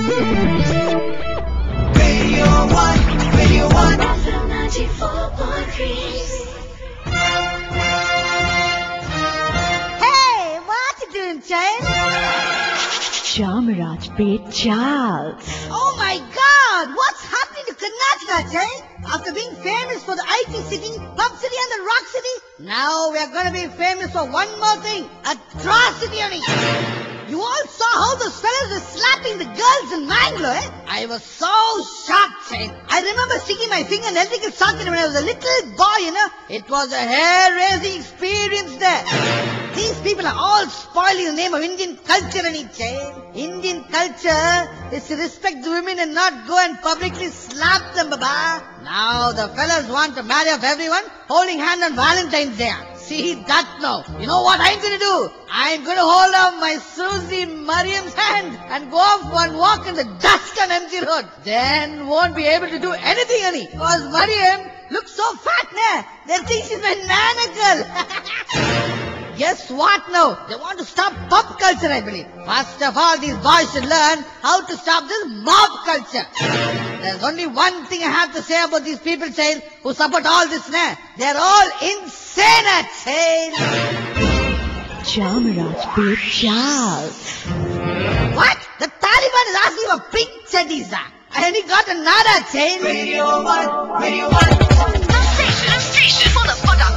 Radio 1, Radio 1, FM 94.3. Hey, what you doing, child? Chamaraj Pet Charles. Oh my God, what's happening to Karnataka, child? After being famous for the IT city, pub city and the rock city, now we are going to be famous for one more thing, atrocity only. You all saw how those fellas were slapping the girls in Mangalore, eh? I was so shocked, child. I remember sticking my finger in an electrical socket when I was a little boy, you know. It was a hair-raising experience there. These people are all spoiling the name of Indian culture, child. Indian culture is to respect the women and not go and publicly slap them, baba. Now the fellas want to marry off everyone holding hand on Valentine's Day. See that now. You know what I'm going to do? I'm going to hold up my Susie Mariam's hand and go off one walk in the dusk on MG Road. Then won't be able to do anything, honey. Because Mariam looks so fat, nah. They think she's my nana girl. Guess what now? They want to stop pop culture, I believe. First of all, these boys should learn how to stop this mob culture. There's only one thing I have to say about these people, child, who support all this, nah. They're all insane, child. Chamaraj Pet Charles. What? The Taliban is asking for pink chaddies, I only got another, child. Radio 1, Radio 1. The station for the Fada